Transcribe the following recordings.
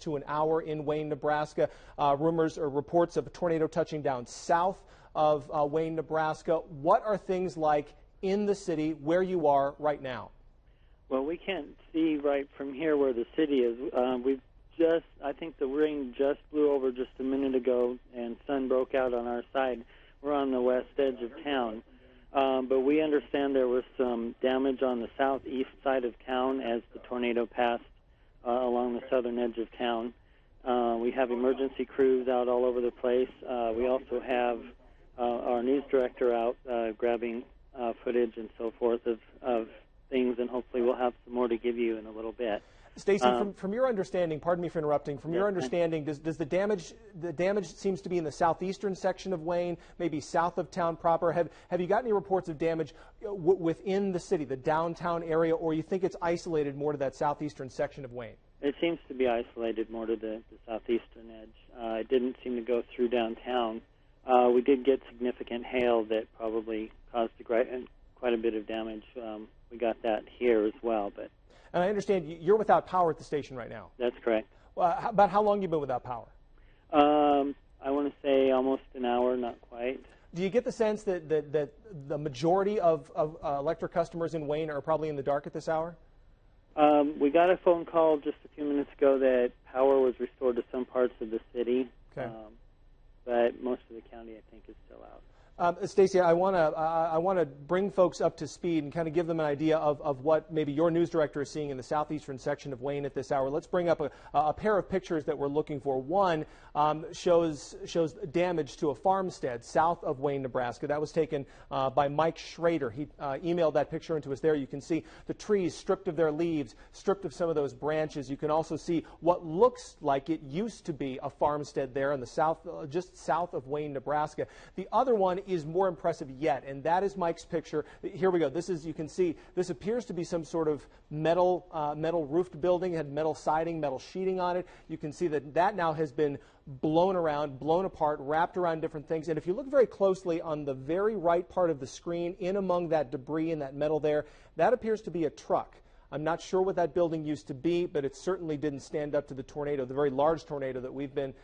to an hour in Wayne, Nebraska. Rumors or reports of a tornado touching down south of Wayne, Nebraska. What are things like in the city where you are right now? Well, we can't see right from here where the city is. I think the rain just blew over just a minute ago, and sun broke out on our side. We're on the west edge of town. But we understand there was some damage on the southeast side of town as the tornado passed along the southern edge of town. We have emergency crews out all over the place. We also have our news director out grabbing footage and so forth of things, and hopefully we'll have some more to give you in a little bit. Stacy, from your understanding, pardon me for interrupting, from your understanding, does the damage seems to be in the southeastern section of Wayne, maybe south of town proper? Have you got any reports of damage within the city, the downtown area, or you think it's isolated more to that southeastern section of Wayne? It seems to be isolated more to the southeastern edge. It didn't seem to go through downtown. We did get significant hail that probably caused quite a bit of damage. We got that here as well, but. And I understand you're without power at the station right now. That's correct. About how long have you been without power? I want to say almost an hour, not quite. Do you get the sense that the majority of electric customers in Wayne are probably in the dark at this hour? We got a phone call just a few minutes ago that power was restored to some parts of the city, okay. But most of the county, I think, is still out. Stacy, I want to bring folks up to speed and kind of give them an idea of what maybe your news director is seeing in the southeastern section of Wayne at this hour. Let's bring up a pair of pictures that we're looking for. One shows damage to a farmstead south of Wayne, Nebraska. That was taken by Mike Schrader. He emailed that picture into us there. You can see the trees stripped of their leaves, stripped of some of those branches. You can also see what looks like it used to be a farmstead there in the south, just south of Wayne, Nebraska. The other one is more impressive yet, and that is Mike's picture. Here we go. This is, you can see, this appears to be some sort of metal roofed building. It had metal siding, metal sheeting on it. You can see that now has been blown around, blown apart, wrapped around different things. And if you look very closely on the very right part of the screen, in among that debris and that metal there, that appears to be a truck. I'm not sure what that building used to be, but it certainly didn't stand up to the tornado, the very large tornado that we've been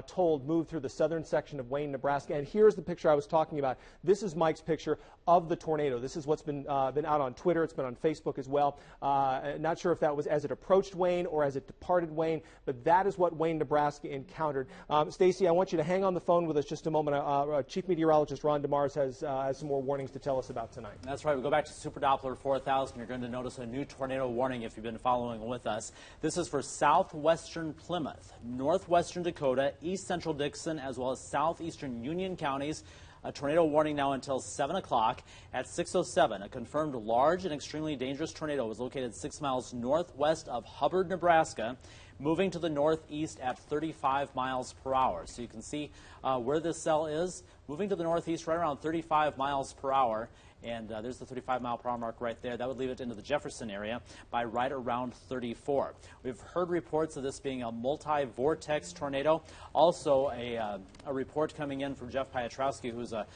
told moved through the southern section of Wayne, Nebraska. And here's the picture I was talking about. This is Mike's picture of the tornado. This is what's been out on Twitter. It's been on Facebook as well. Not sure if that was as it approached Wayne or as it departed Wayne, but that is what Wayne, Nebraska encountered. Stacy, I want you to hang on the phone with us just a moment. Chief Meteorologist Ron DeMars has some more warnings to tell us about tonight. That's right. We go back to Super Doppler 4000. You're going to notice a new tornado warning if you've been following with us. This is for southwestern Plymouth, northwestern Dakota, east central Dixon, as well as southeastern Union counties. A tornado warning now until 7 o'clock. At 6:07, a confirmed large and extremely dangerous tornado was located 6 miles northwest of Hubbard, Nebraska, moving to the northeast at 35 miles per hour. So you can see where this cell is, moving to the northeast right around 35 miles per hour. And there's the 35-mile-per-hour mark right there. That would leave it into the Jefferson area by right around 34. We've heard reports of this being a multi-vortex tornado. Also, a report coming in from Jeff Piotrowski, who's a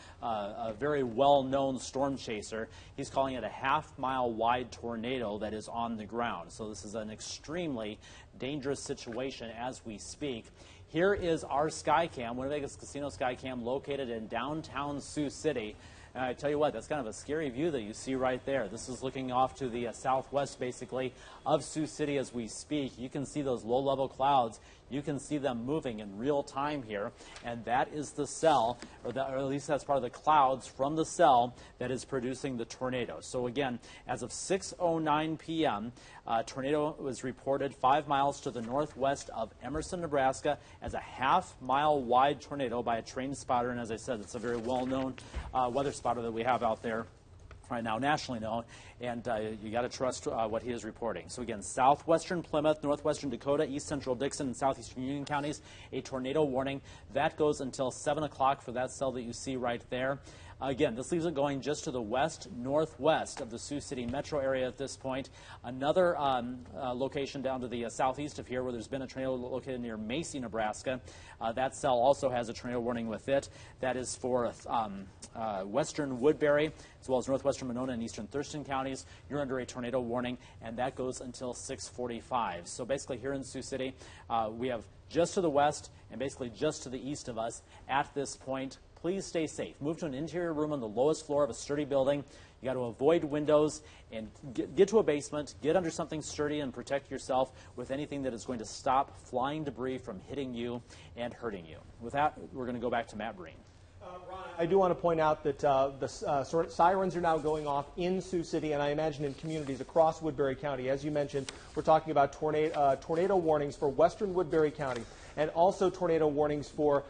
very well-known storm chaser. He's calling it a half-mile wide tornado that is on the ground. So this is an extremely dangerous situation as we speak. Here is our Skycam, Winnebago's Casino Skycam, located in downtown Sioux City. And I tell you what, that's kind of a scary view that you see right there. This is looking off to the southwest, basically, of Sioux City as we speak. You can see those low-level clouds. You can see them moving in real time here. And that is the cell, or at least that's part of the clouds from the cell that is producing the tornado. So again, as of 6:09 p.m., a tornado was reported 5 miles to the northwest of Emerson, Nebraska, as a half-mile wide tornado by a trained spotter. And as I said, it's a very well-known weather spotter that we have out there right now, nationally known, and you got to trust what he is reporting. So again, southwestern Plymouth, northwestern Dakota, east central Dixon, and southeastern Union counties, a tornado warning. That goes until 7 o'clock for that cell that you see right there. Again, this leaves it going just to the west-northwest of the Sioux City metro area at this point. Another location down to the southeast of here where there's been a tornado located near Macy, Nebraska. That cell also has a tornado warning with it. That is for western Woodbury, as well as northwestern Monona and eastern Thurston counties. You're under a tornado warning, and that goes until 6:45. So basically here in Sioux City, we have just to the west and basically just to the east of us at this point. Please stay safe. Move to an interior room on the lowest floor of a sturdy building. You got to avoid windows and get to a basement, get under something sturdy and protect yourself with anything that is going to stop flying debris from hitting you and hurting you. With that, we're going to go back to Matt Breen. Ron, I do want to point out that the sirens are now going off in Sioux City, and I imagine in communities across Woodbury County. As you mentioned, we're talking about tornado warnings for western Woodbury County, and also tornado warnings for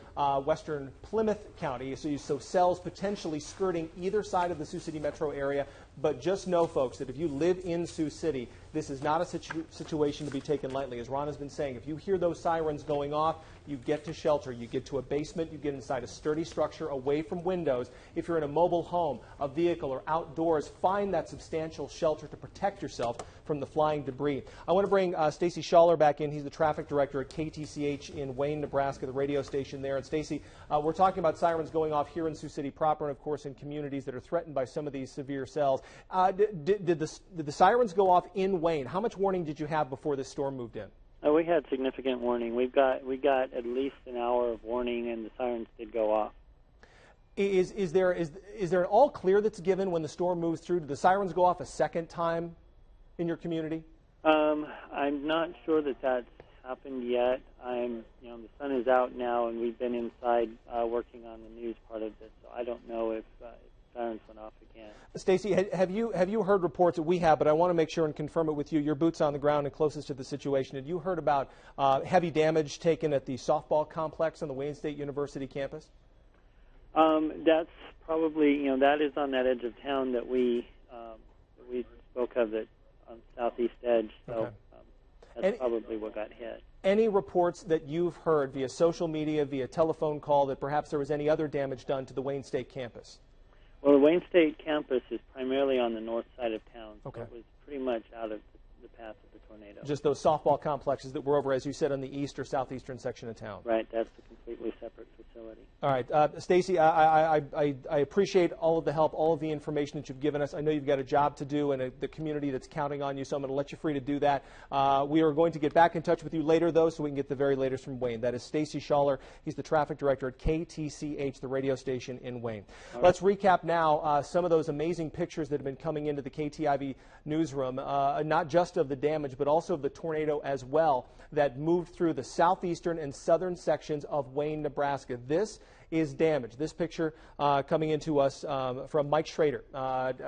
western Plymouth County. So cells potentially skirting either side of the Sioux City metro area. But just know, folks, that if you live in Sioux City, this is not a situation to be taken lightly. As Ron has been saying, if you hear those sirens going off, you get to shelter. You get to a basement. You get inside a sturdy structure away from windows. If you're in a mobile home, a vehicle, or outdoors, find that substantial shelter to protect yourself from the flying debris. I want to bring Stacy Schaller back in. He's the traffic director at KTCH in Wayne, Nebraska, the radio station there. And Stacy, we're talking about sirens going off here in Sioux City proper and, of course, in communities that are threatened by some of these severe cells. Did the sirens go off in Wayne? How much warning did you have before this storm moved in? We had significant warning. We got at least an hour of warning, and the sirens did go off. Is there an all clear that's given when the storm moves through? Do the sirens go off a second time in your community? I'm not sure that that's happened yet. The sun is out now, and we've been inside working on the news part of this, so I don't know if sirens went off again. Stacy, have you heard reports that we have, but I want to make sure and confirm it with you. Your boots on the ground and closest to the situation. Had you heard about heavy damage taken at the softball complex on the Wayne State University campus? That's probably, that is on that edge of town that we spoke of, it on the southeast edge. So Okay. That's probably what got hit. Any reports that you've heard via social media, via telephone call, that perhaps there was any other damage done to the Wayne State campus? Well, the Wayne State campus is primarily on the north side of town, so Okay. it was pretty much out of the path of the tornado. Just those softball complexes that were over, as you said, on the east or southeastern section of town. Right, that's a completely separate facility. All right, Stacy, I appreciate all of the help, all of the information that you've given us. I know you've got a job to do and the community that's counting on you, so I'm going to let you free to do that. We are going to get back in touch with you later, though, so we can get the very latest from Wayne. That is Stacy Schaller. He's the traffic director at KTCH, the radio station in Wayne. Let's recap now some of those amazing pictures that have been coming into the KTIV newsroom, not just of the damage, but also of the tornado as well that moved through the southeastern and southern sections of Wayne, Nebraska. This is damage. This picture coming into us from Mike Schrader,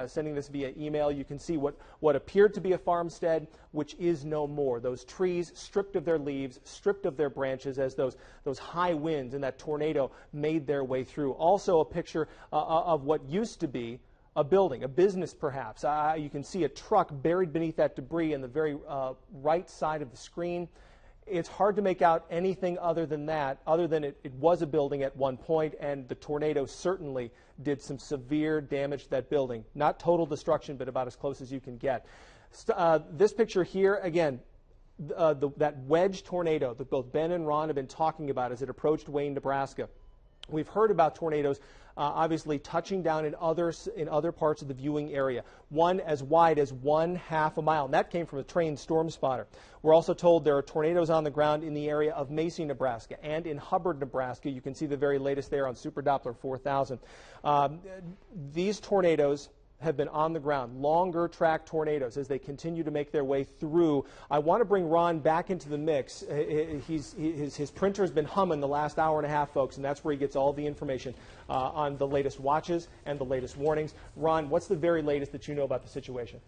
sending this via email. You can see what appeared to be a farmstead, which is no more. Those trees stripped of their leaves, stripped of their branches as those high winds and that tornado made their way through. Also a picture of what used to be a building, a business perhaps. You can see a truck buried beneath that debris in the very right side of the screen. It's hard to make out anything other than that, other than it was a building at one point, and the tornado certainly did some severe damage to that building. Not total destruction, but about as close as you can get. This picture here, again, that wedge tornado that both Ben and Ron have been talking about as it approached Wayne, Nebraska. We've heard about tornadoes obviously touching down in other parts of the viewing area, one as wide as 1/2 a mile, and that came from a trained storm spotter. We're also told there are tornadoes on the ground in the area of Macy, Nebraska, and in Hubbard, Nebraska. You can see the very latest there on Super Doppler 4000. These tornadoes have been on the ground, longer track tornadoes as they continue to make their way through. I want to bring Ron back into the mix. His printer's been humming the last hour and a half, folks, and that's where he gets all the information on the latest watches and the latest warnings. Ron, what's the very latest that you know about the situation?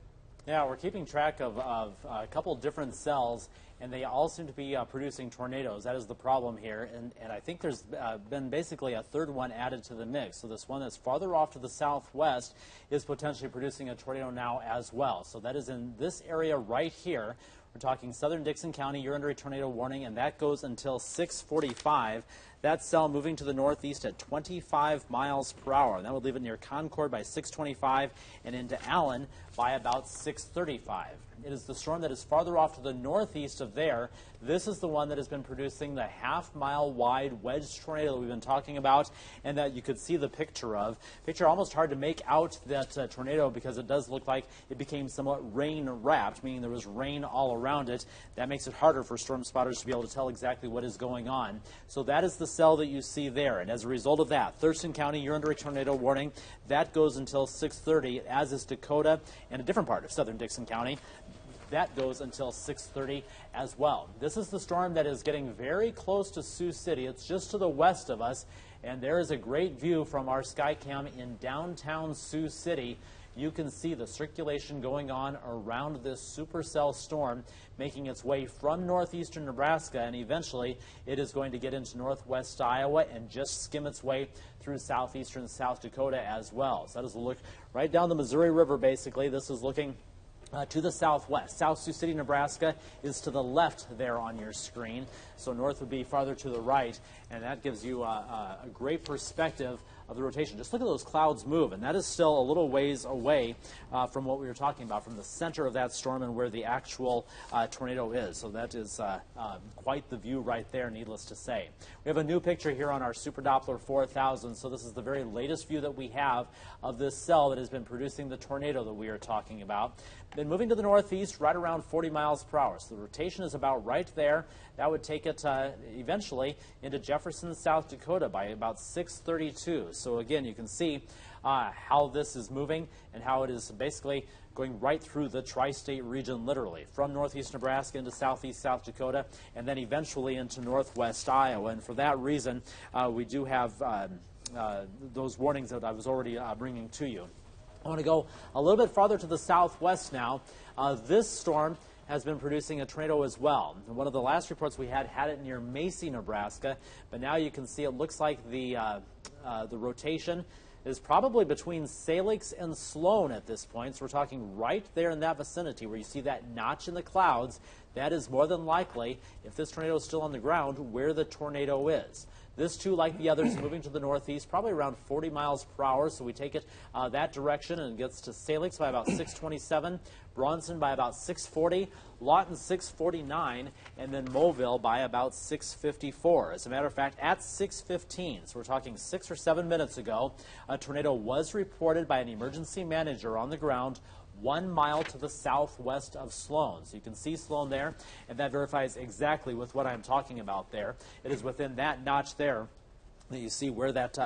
Yeah, we're keeping track of a couple different cells, and they all seem to be producing tornadoes. That is the problem here, and I think there's been basically a third one added to the mix. So this one that's farther off to the southwest is potentially producing a tornado now as well. So that is in this area right here. We're talking southern Dixon County. You're under a tornado warning, and that goes until 6:45. That cell moving to the northeast at 25 miles per hour. And that would leave it near Concord by 6:25 and into Allen by about 6:35. It is the storm that is farther off to the northeast of there. This is the one that has been producing the half-mile wide wedge tornado that we've been talking about and that you could see the picture of. Picture almost hard to make out that tornado because it does look like it became somewhat rain-wrapped, meaning there was rain all around it. That makes it harder for storm spotters to be able to tell exactly what is going on. So that is the cell that you see there. And as a result of that, Thurston County, you're under a tornado warning. That goes until 6:30, as is Dakota and a different part of southern Dixon County. That goes until 6:30 as well. This is the storm that is getting very close to Sioux City. It's just to the west of us, and there is a great view from our Skycam in downtown Sioux City. You can see the circulation going on around this supercell storm, making its way from northeastern Nebraska, and eventually it is going to get into northwest Iowa and just skim its way through southeastern South Dakota as well. So that is a look right down the Missouri River, basically. This is looking to the southwest. South Sioux City, Nebraska is to the left there on your screen. So north would be farther to the right, and that gives you a great perspective of the rotation. Just look at those clouds move, and that is still a little ways away from what we were talking about, from the center of that storm and where the actual tornado is. So that is quite the view right there, needless to say. We have a new picture here on our Super Doppler 4000, so this is the very latest view that we have of this cell that has been producing the tornado that we are talking about. Then moving to the northeast, right around 40 miles per hour. So the rotation is about right there. That would take it eventually into Jefferson, South Dakota by about 6:32. So again, you can see how this is moving and how it is basically going right through the tri-state region, literally, from northeast Nebraska into southeast South Dakota, and then eventually into northwest Iowa. And for that reason, we do have those warnings that I was already bringing to you. I want to go a little bit farther to the southwest now. This storm has been producing a tornado as well. And one of the last reports we had it near Macy, Nebraska, but now you can see it looks like the rotation is probably between Salix and Sloan at this point. So we're talking right there in that vicinity where you see that notch in the clouds. That is more than likely, if this tornado is still on the ground, where the tornado is. This, too, like the others, moving to the northeast, probably around 40 miles per hour. So we take it that direction, and it gets to Salix by about 6:27, Bronson by about 6:40, Lawton 6:49, and then Mobile by about 6:54. As a matter of fact, at 6:15, so we're talking 6 or 7 minutes ago, a tornado was reported by an emergency manager on the ground 1 mile to the southwest of Sloan. So you can see Sloan there, and that verifies exactly with what I'm talking about there. It is within that notch there that you see where that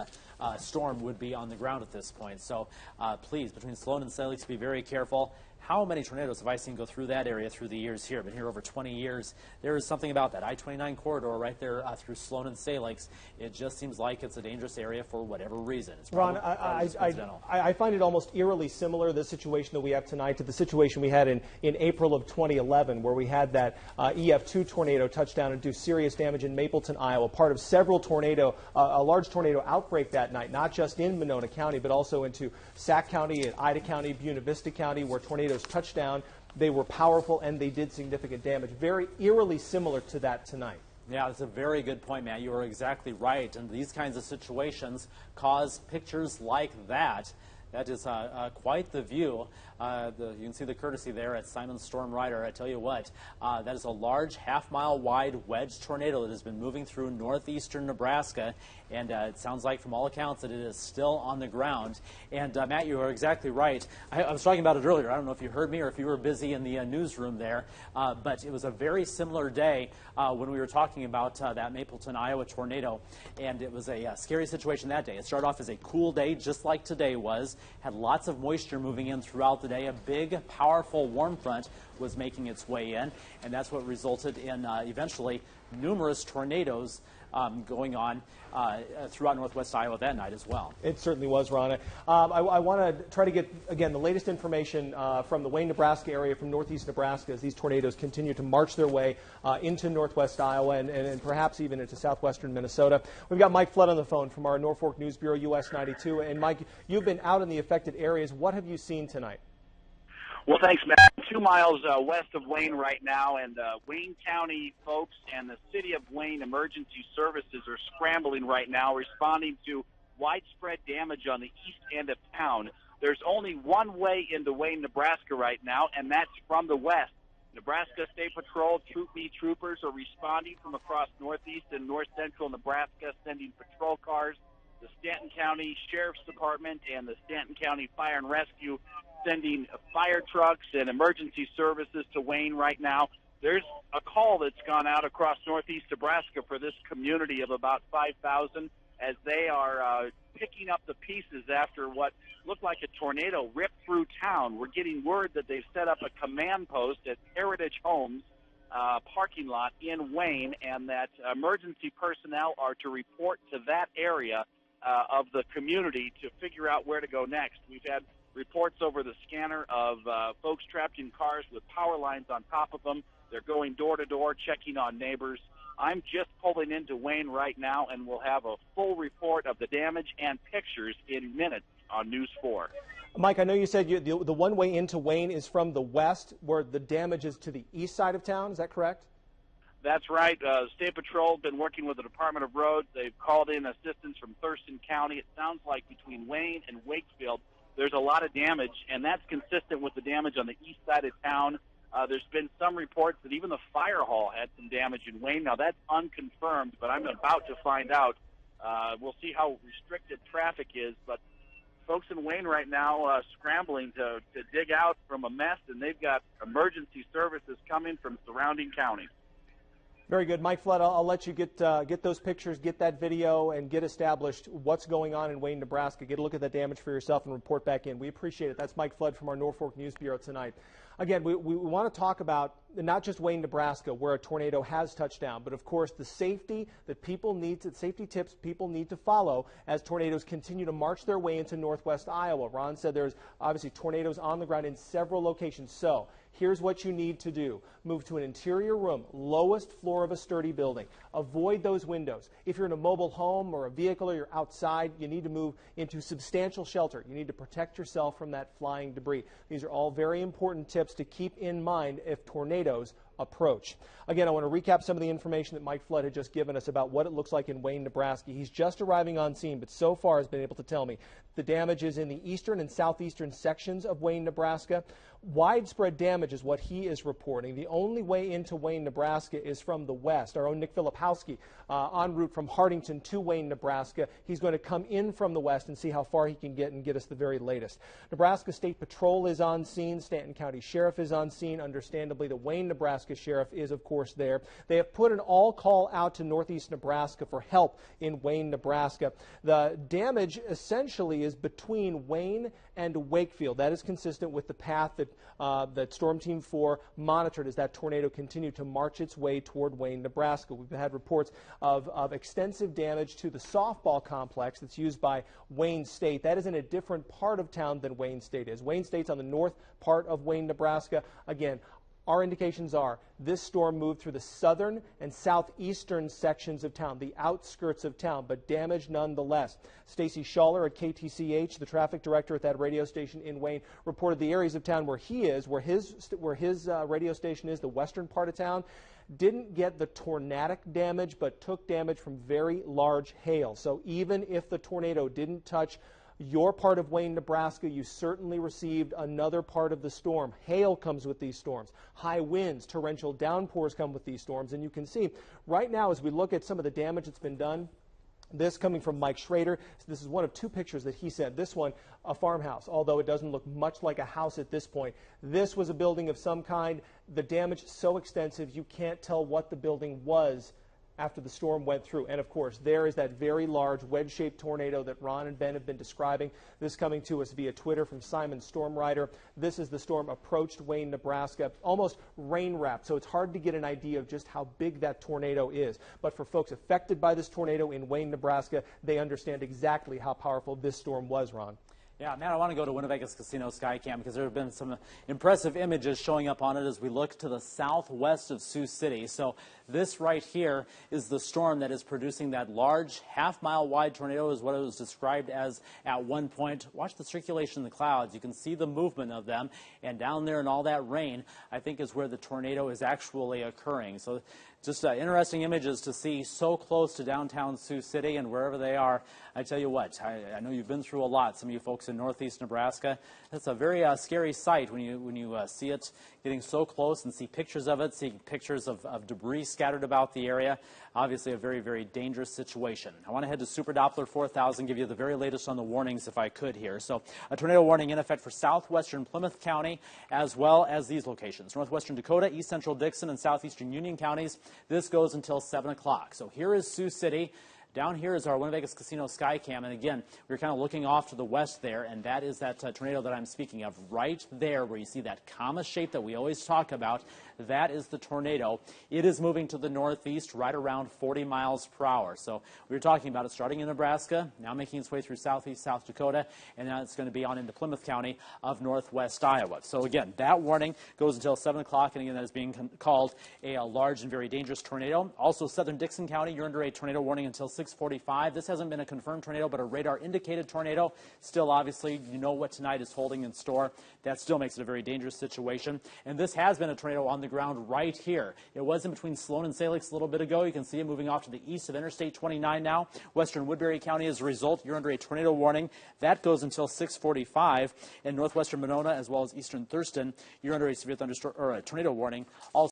storm would be on the ground at this point. So please, between Sloan and Salix, be very careful. How many tornadoes have I seen go through that area through the years here? I've been here over 20 years. There is something about that I-29 corridor right there through Sloan and Salix. It just seems like it's a dangerous area for whatever reason. It's Ron, I find it almost eerily similar, the situation that we have tonight, to the situation we had in April of 2011, where we had that EF2 tornado touch down and do serious damage in Mapleton, Iowa, part of several a large tornado outbreak that night, not just in Monona County, but also into Sac County, Ida County, Buena Vista County, where tornadoes touched down. They were powerful and they did significant damage. Very eerily similar to that tonight. Yeah, that's a very good point, Matt. You are exactly right. And these kinds of situations cause pictures like that. That is quite the view. You can see the courtesy there at Simon Storm Rider. I tell you what, that is a large half-mile wide wedge tornado that has been moving through northeastern Nebraska. And it sounds like, from all accounts, that it is still on the ground. And Matt, you are exactly right. I was talking about it earlier. I don't know if you heard me or if you were busy in the newsroom there. But it was a very similar day when we were talking about that Mapleton, Iowa tornado. And it was a scary situation that day. It started off as a cool day, just like today was. Had lots of moisture moving in throughout the day. A big, powerful warm front was making its way in, and that's what resulted in eventually numerous tornadoes going on throughout northwest Iowa that night as well. It certainly was, Ron. I want to try to get, again, the latest information from the Wayne, Nebraska area, from northeast Nebraska, as these tornadoes continue to march their way into northwest Iowa and perhaps even into southwestern Minnesota. We've got Mike Flood on the phone from our Norfolk News Bureau, US 92. And Mike, you've been out in the affected areas. What have you seen tonight? Well, thanks, Matt. 2 miles west of Wayne right now, and Wayne County folks and the City of Wayne Emergency Services are scrambling right now, responding to widespread damage on the east end of town. There's only one way into Wayne, Nebraska right now, and that's from the west. Nebraska State Patrol Troop B troopers are responding from across northeast and north central Nebraska, sending patrol cars. The Stanton County Sheriff's Department and the Stanton County Fire and Rescue sending fire trucks and emergency services to Wayne right now. There's a call that's gone out across northeast Nebraska for this community of about 5,000 as they are picking up the pieces after what looked like a tornado ripped through town. We're getting word that they've set up a command post at Heritage Homes parking lot in Wayne, and that emergency personnel are to report to that area of the community to figure out where to go next. We've had reports over the scanner of folks trapped in cars with power lines on top of them. They're going door to door, checking on neighbors. I'm just pulling into Wayne right now, and we'll have a full report of the damage and pictures in minutes on News 4. Mike, I know you said the one way into Wayne is from the west, where the damage is to the east side of town. Is that correct? That's right. State Patrol has been working with the Department of Roads. They've called in assistance from Thurston County. It sounds like between Wayne and Wakefield, there's a lot of damage, and that's consistent with the damage on the east side of town. There's been some reports that even the fire hall had some damage in Wayne. Now, that's unconfirmed, but I'm about to find out. We'll see how restricted traffic is, but folks in Wayne right now scrambling to dig out from a mess, and they've got emergency services coming from surrounding counties. Very good. Mike Flood, I'll let you get those pictures, get that video, and get established what's going on in Wayne, Nebraska. Get a look at that damage for yourself and report back in. We appreciate it. That's Mike Flood from our Norfolk News Bureau tonight. Again, we want to talk about not just Wayne, Nebraska, where a tornado has touched down, but of course the safety tips people need to follow as tornadoes continue to march their way into northwest Iowa. Ron said there's obviously tornadoes on the ground in several locations. So here's what you need to do. Move to an interior room, lowest floor of a sturdy building. Avoid those windows. If you're in a mobile home or a vehicle or you're outside, you need to move into substantial shelter. You need to protect yourself from that flying debris. These are all very important tips to keep in mind if tornadoes approach. Again, I want to recap some of the information that Mike Flood had just given us about what it looks like in Wayne, Nebraska. He's just arriving on scene, but so far has been able to tell me the damage is in the eastern and southeastern sections of Wayne, Nebraska. Widespread damage is what he is reporting. The only way into Wayne, Nebraska is from the west. Our own Nick Filipowski en route from Hardington to Wayne, Nebraska. He's going to come in from the west and see how far he can get and get us the very latest. Nebraska State Patrol is on scene. Stanton County Sheriff is on scene. Understandably, the Wayne, Nebraska Sheriff is, of course, there. They have put an all call out to northeast Nebraska for help in Wayne, Nebraska. The damage essentially is between Wayne and Wakefield. That is consistent with the path that Storm Team 4 monitored as that tornado continued to march its way toward Wayne, Nebraska. We've had reports of extensive damage to the softball complex that's used by Wayne State. That is in a different part of town than Wayne State is. Wayne State's on the north part of Wayne, Nebraska. Again, our indications are this storm moved through the southern and southeastern sections of town, the outskirts of town, but damage nonetheless. Stacy Schaller at KTCH, the traffic director at that radio station in Wayne, reported the areas of town where he is, where his radio station is, the western part of town, didn't get the tornadic damage, but took damage from very large hail. So even if the tornado didn't touch your part of Wayne, Nebraska, you certainly received another part of the storm. Hail comes with these storms. High winds, torrential downpours come with these storms. And you can see right now as we look at some of the damage that's been done, this coming from Mike Schrader. This is one of two pictures that he sent. This one, a farmhouse, although it doesn't look much like a house at this point. This was a building of some kind. The damage is so extensive you can't tell what the building was after the storm went through. And of course, there is that very large wedge-shaped tornado that Ron and Ben have been describing. This coming to us via Twitter from Simon Stormrider. This is the storm approached Wayne, Nebraska, almost rain-wrapped, so it's hard to get an idea of just how big that tornado is. But for folks affected by this tornado in Wayne, Nebraska, they understand exactly how powerful this storm was, Ron. Yeah, Matt, I want to go to Winnebago's Casino Skycam because there have been some impressive images showing up on it as we look to the southwest of Sioux City. So This right here is the storm that is producing that large half-mile wide tornado, is what it was described as at one point. Watch the circulation in the clouds. You can see the movement of them, and down there in all that rain, I think, is where the tornado is actually occurring. So just interesting images to see so close to downtown Sioux City and wherever they are. I tell you what, I know you've been through a lot, some of you folks in northeast Nebraska. It's a very scary sight when you see it getting so close and see pictures of it, see pictures of debris scattered about the area. Obviously a very, very dangerous situation. I want to head to Super Doppler 4000, give you the very latest on the warnings if I could here. So a tornado warning in effect for southwestern Plymouth County as well as these locations: northwestern Dakota, east central Dixon, and southeastern Union counties. This goes until 7 o'clock. So here is Sioux City. Down here is our Winnebago Casino Skycam, and again, we're kind of looking off to the west there, and that is that tornado that I'm speaking of right there where you see that comma shape that we always talk about. That is the tornado. It is moving to the northeast right around 40 miles per hour. So we were talking about it starting in Nebraska, now making its way through southeast South Dakota, and now it's going to be on into Plymouth County of northwest Iowa. So again, that warning goes until 7 o'clock, and again, that is being called a large and very dangerous tornado. Also, southern Dixon County, you're under a tornado warning until 6:45. This hasn't been a confirmed tornado, but a radar-indicated tornado. Still, obviously, you know what tonight is holding in store. That still makes it a very dangerous situation. And this has been a tornado on the ground right here. It was in between Sloan and Salix a little bit ago. You can see it moving off to the east of Interstate 29 now. Western Woodbury County, as a result, you're under a tornado warning. That goes until 6:45. In northwestern Monona, as well as eastern Thurston, you're under a severe thunderstorm or a tornado warning. Also